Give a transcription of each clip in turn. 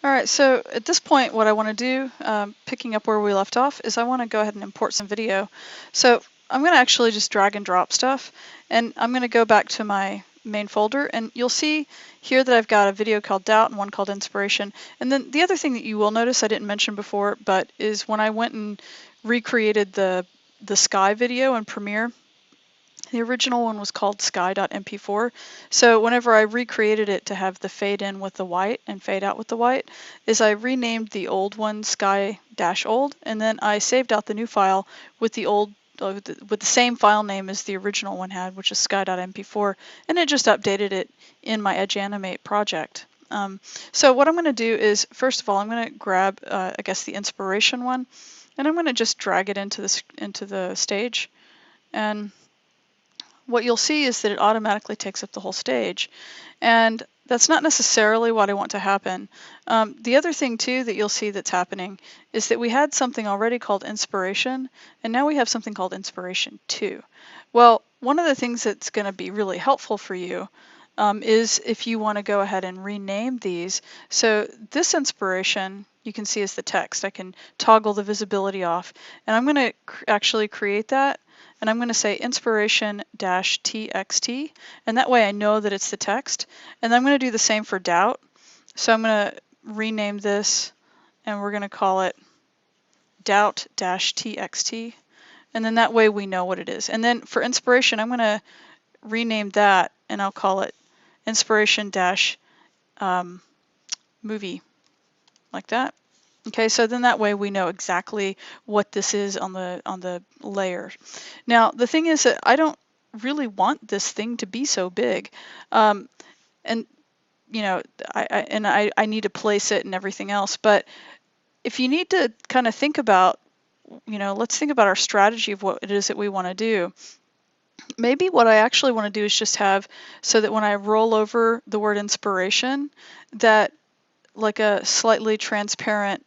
All right, so at this point, what I want to do, picking up where we left off, is I want to go ahead and import some video. So I'm going to actually just drag and drop stuff, and I'm going to go back to my main folder, and you'll see here that I've got a video called Doubt and one called Inspiration. And then the other thing that you will notice I didn't mention before, but is when I went and recreated the sky video in Premiere. The original one was called sky.mp4. So whenever I recreated it to have the fade in with the white and fade out with the white, is I renamed the old one sky-old, and then I saved out the new file with the old with the same file name as the original one had, which is sky.mp4, and it just updated it in my Edge Animate project. So what I'm going to do is, first of all, I'm going to grab, I guess, the inspiration one, and I'm going to just drag it into the stage. And what you'll see is that it automatically takes up the whole stage. And that's not necessarily what I want to happen. The other thing too that you'll see that's happening is that we had something already called inspiration, and now we have something called inspiration 2. Well, one of the things that's going to be really helpful for you is if you want to go ahead and rename these. So this inspiration, you can see, is the text. I can toggle the visibility off, and I'm going to actually create that. And I'm going to say inspiration-txt, and that way I know that it's the text. And I'm going to do the same for doubt. So I'm going to rename this, and we're going to call it doubt-txt. And then that way we know what it is. And then for inspiration, I'm going to rename that, and I'll call it inspiration-movie, like that. Okay, so then that way we know exactly what this is on the layer. Now the thing is that I don't really want this thing to be so big, and you know, I need to place it and everything else. But if you need to kind of think about, you know, let's think about our strategy of what it is that we want to do. Maybe what I actually want to do is just have so that when I roll over the word inspiration, that like a slightly transparent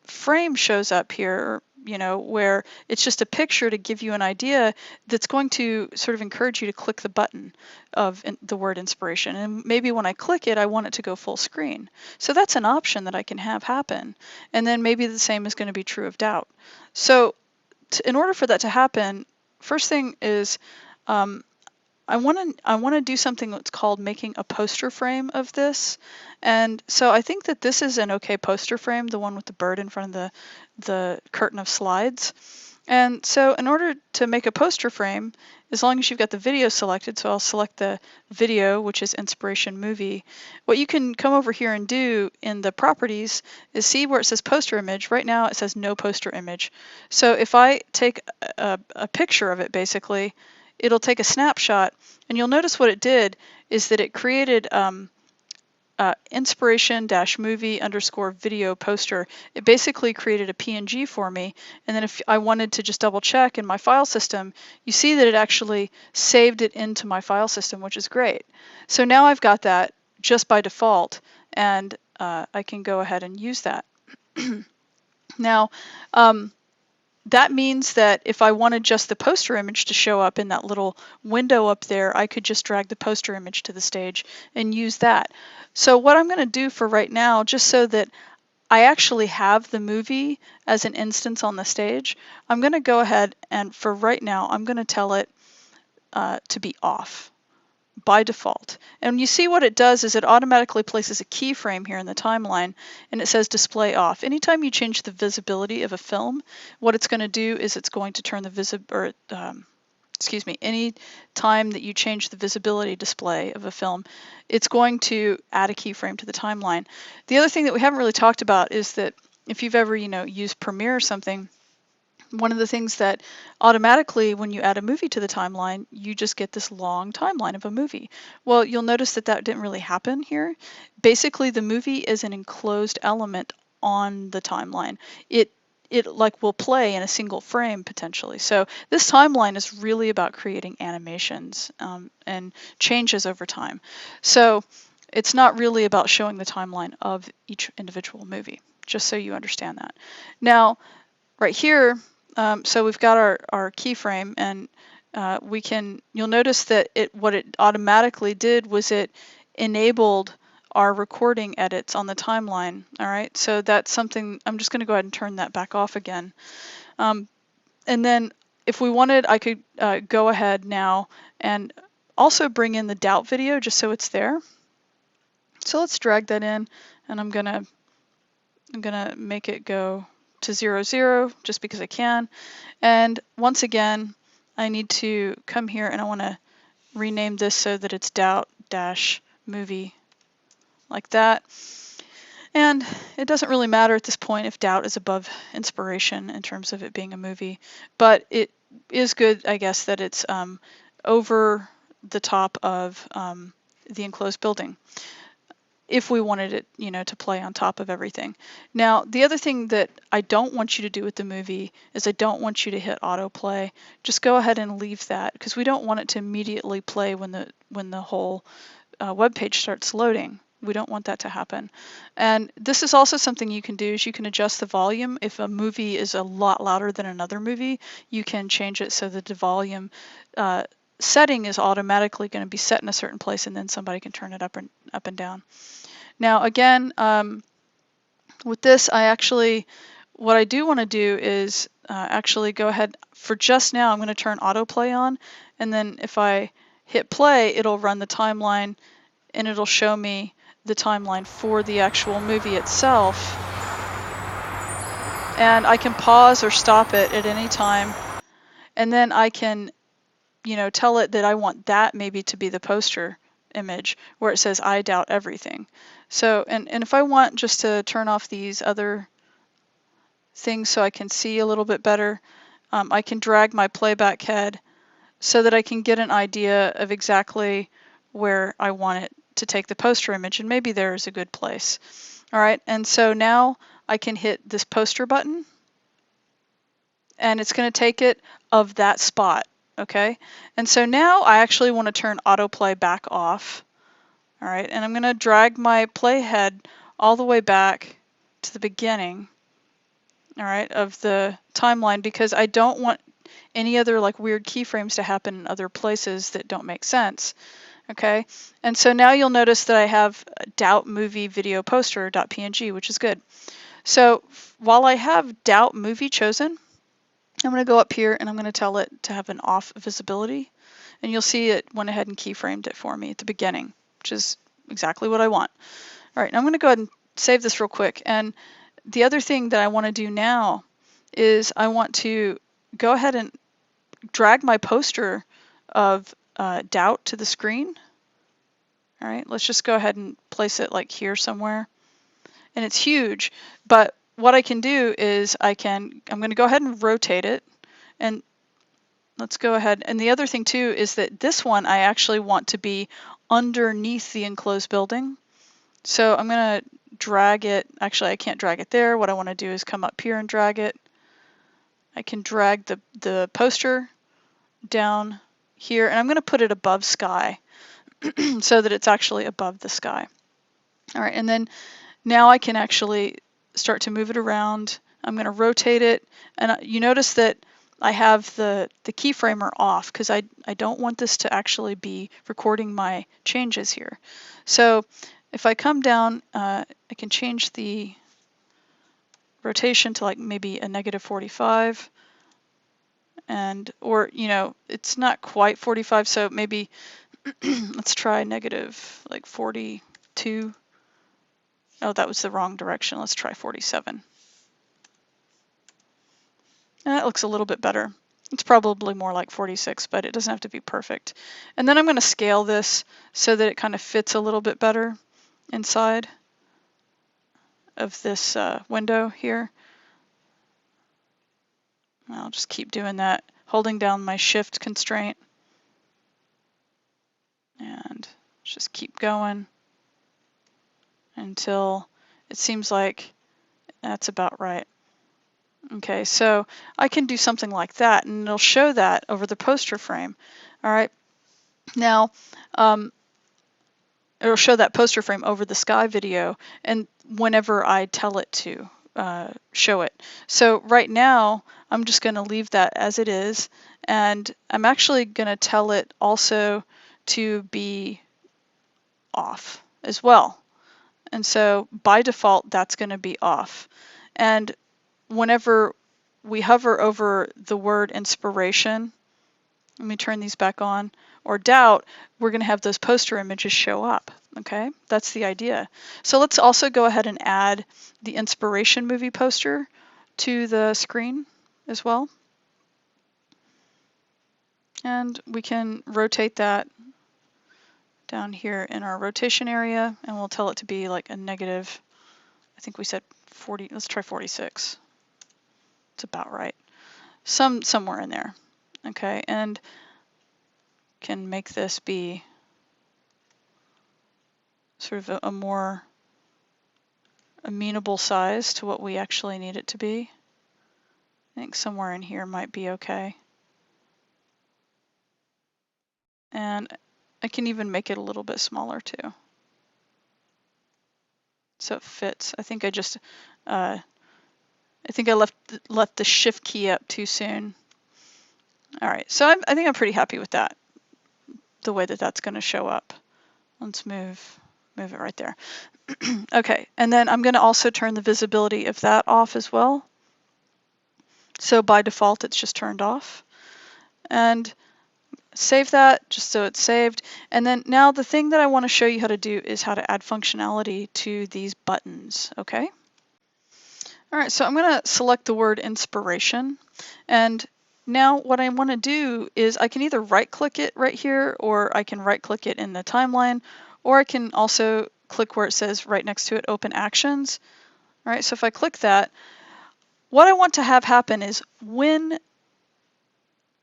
frame shows up here, you know, where it's just a picture to give you an idea that's going to sort of encourage you to click the button of the word inspiration. And maybe when I click it, I want it to go full screen. So that's an option that I can have happen. And then maybe the same is going to be true of doubt. So in order for that to happen, first thing is I want to do something that's called making a poster frame of this. And so I think that this is an okay poster frame, the one with the bird in front of the curtain of slides. And so in order to make a poster frame, as long as you've got the video selected, so I'll select the video, which is Inspiration Movie, what you can come over here and do in the properties is see where it says poster image. Right now it says no poster image. So if I take a picture of it, basically, it'll take a snapshot, and you'll notice what it did is that it created inspiration-movie_video poster. It basically created a PNG for me, and then if I wanted to just double check in my file system, you see that it actually saved it into my file system, which is great. So now I've got that just by default, and I can go ahead and use that. Now, that means that if I wanted just the poster image to show up in that little window up there, I could just drag the poster image to the stage and use that. So what I'm going to do for right now, just so that I actually have the movie as an instance on the stage, I'm going to go ahead and for right now, I'm going to tell it to be off by default. And you see what it does is it automatically places a keyframe here in the timeline, and it says display off. Anytime you change the visibility of a film, what it's going to do is it's going to turn the any time that you change the visibility display of a film, it's going to add a keyframe to the timeline. The other thing that we haven't really talked about is that if you've ever, used Premiere or something, one of the things that automatically when you add a movie to the timeline, you just get this long timeline of a movie. Well, you'll notice that that didn't really happen here. Basically, the movie is an enclosed element on the timeline. It like will play in a single frame potentially. So this timeline is really about creating animations and changes over time. So it's not really about showing the timeline of each individual movie, just so you understand that. Now, right here, so we've got our keyframe, and you'll notice that what it automatically did was it enabled our recording edits on the timeline. All right, so that's something, I'm just going to go ahead and turn that back off again. And then if we wanted, I could go ahead now and also bring in the doubt video just so it's there. So let's drag that in, and I'm gonna make it go to 0, 0 just because I can. And once again, I need to come here and I want to rename this so that it's doubt dash movie, like that. And it doesn't really matter at this point if doubt is above inspiration in terms of it being a movie, but it is good, I guess, that it's over the top of the enclosed building, if we wanted it, you know, to play on top of everything. Now, the other thing that I don't want you to do with the movie is I don't want you to hit autoplay. Just go ahead and leave that, because we don't want it to immediately play when the whole web page starts loading. We don't want that to happen. And this is also something you can do, is you can adjust the volume. If a movie is a lot louder than another movie, you can change it so that the volume setting is automatically going to be set in a certain place, and then somebody can turn it up and down. Now again, with this, what I do want to do is actually go ahead, for just now, I'm going to turn autoplay on, and then if I hit play, it'll run the timeline, and it'll show me the timeline for the actual movie itself. And I can pause or stop it at any time, and then I can, you know, tell it that I want that maybe to be the poster image where it says I doubt everything. So, and if I want just to turn off these other things so I can see a little bit better, I can drag my playback head so that I can get an idea of exactly where I want it to take the poster image, and maybe there is a good place. All right, and so now I can hit this poster button, and it's going to take it of that spot. Okay, and so now I actually want to turn autoplay back off. All right, and I'm going to drag my playhead all the way back to the beginning, all right, of the timeline, because I don't want any other like weird keyframes to happen in other places that don't make sense. Okay, and so now you'll notice that I have doubt movie video poster.png, which is good. So while I have doubt movie chosen, I'm going to go up here and I'm going to tell it to have an off visibility, and you'll see it went ahead and keyframed it for me at the beginning, which is exactly what I want. All right, now I'm going to go ahead and save this real quick. And the other thing that I want to do now is I want to go ahead and drag my poster of doubt to the screen. All right, let's just go ahead and place it like here somewhere. And it's huge, but what I can do is I'm going to go ahead and rotate it, and let's go ahead. And the other thing too is that this one I actually want to be underneath the enclosed building. So I'm going to drag it. Actually, I can't drag it there. What I want to do is come up here and drag it. I can drag the poster down here, and I'm going to put it above sky so that it's actually above the sky. All right, and then now I can actually start to move it around. I'm going to rotate it, and you notice that I have the keyframer off because I don't want this to actually be recording my changes here. So if I come down, I can change the rotation to like maybe a -45, and or you know, it's not quite 45, so maybe let's try negative like 42. Oh, that was the wrong direction. Let's try 47. And that looks a little bit better. It's probably more like 46, but it doesn't have to be perfect. And then I'm going to scale this so that it kind of fits a little bit better inside of this window here. I'll just keep doing that, holding down my shift constraint, and just keep going until it seems like that's about right. Okay, so I can do something like that, and it'll show that over the poster frame. All right, now it'll show that poster frame over the sky video, and whenever I tell it to show it. So right now, I'm just going to leave that as it is, and I'm actually going to tell it also to be off as well. And so by default, that's going to be off. And whenever we hover over the word inspiration, let me turn these back on, or doubt, we're going to have those poster images show up. Okay, that's the idea. So let's also go ahead and add the inspiration movie poster to the screen as well. And we can rotate that down here in our rotation area, and we'll tell it to be like a negative, I think we said 40, let's try 46. It's about right. Somewhere in there. Okay, and can make this be sort of a more amenable size to what we actually need it to be. I think somewhere in here might be okay. And I can even make it a little bit smaller too, so it fits. I think I just, I think I left the shift key up too soon. All right, so I think I'm pretty happy with that, the way that that's going to show up. Let's move it right there. Okay, and then I'm going to also turn the visibility of that off as well. So by default, it's just turned off. And save that just so it's saved. And then now the thing that I want to show you how to do is how to add functionality to these buttons, okay? All right, so I'm going to select the word inspiration. And now what I want to do is I can either right-click it right here, or I can right-click it in the timeline, or I can also click where it says right next to it, Open Actions. All right, so if I click that, what I want to have happen is when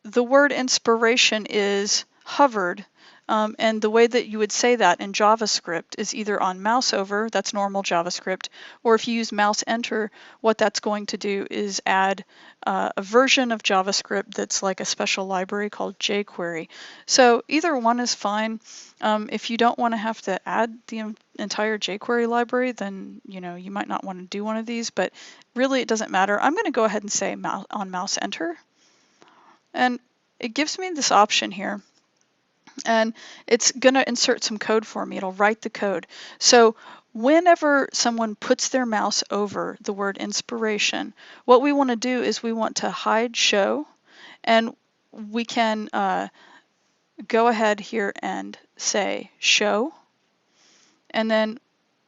the word inspiration is hovered, and the way that you would say that in JavaScript is either on mouse over, that's normal JavaScript, or if you use mouse enter, what that's going to do is add a version of JavaScript that's like a special library called jQuery. So either one is fine. If you don't want to have to add the entire jQuery library, then you might not want to do one of these, but really it doesn't matter. I'm going to go ahead and say on mouse enter. And it gives me this option here, and it's going to insert some code for me. It'll write the code. So whenever someone puts their mouse over the word inspiration, what we want to do is we want to hide show, and we can go ahead here and say show, and then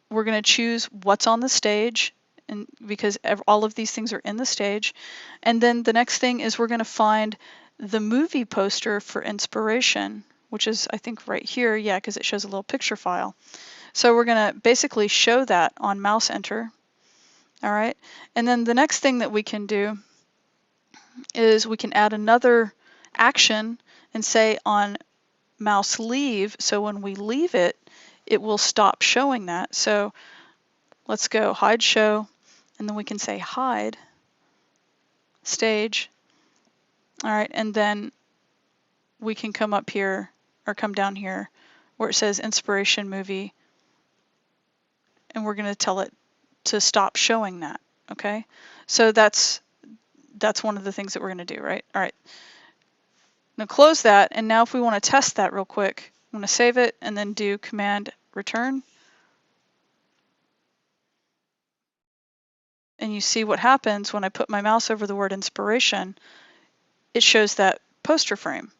we're going to choose what's on the stage, and because all of these things are in the stage. And then the next thing is we're going to find the movie poster for inspiration, which is I think right here, yeah, because it shows a little picture file. So we're going to basically show that on mouse enter. All right, and then the next thing that we can do is we can add another action and say on mouse leave, so when we leave it, it will stop showing that. So let's go hide show, and then we can say hide stage. All right, and then we can come up here or come down here where it says inspiration movie, and we're going to tell it to stop showing that. Okay, so that's one of the things that we're going to do, right? All right, now close that, and now if we want to test that real quick, I'm going to save it and then do command return. And you see what happens when I put my mouse over the word inspiration. It shows that poster frame.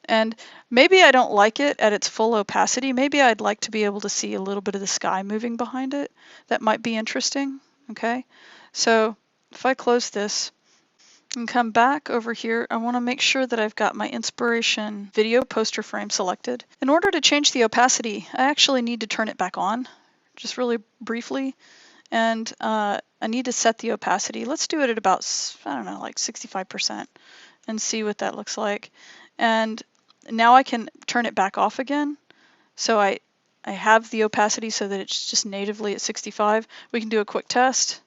And maybe I don't like it at its full opacity. Maybe I'd like to be able to see a little bit of the sky moving behind it. That might be interesting, okay? So if I close this and come back over here, I want to make sure that I've got my inspiration video poster frame selected. In order to change the opacity, I actually need to turn it back on, just really briefly. And I need to set the opacity. Let's do it at about, I don't know, like 65% and see what that looks like. And now I can turn it back off again. So I have the opacity so that it's just natively at 65. We can do a quick test.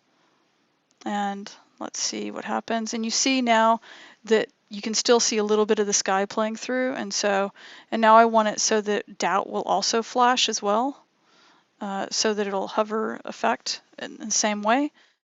And let's see what happens. And you see now that you can still see a little bit of the sky playing through. And now I want it so that doubt will also flash as well. So that it'll hover effect in the same way.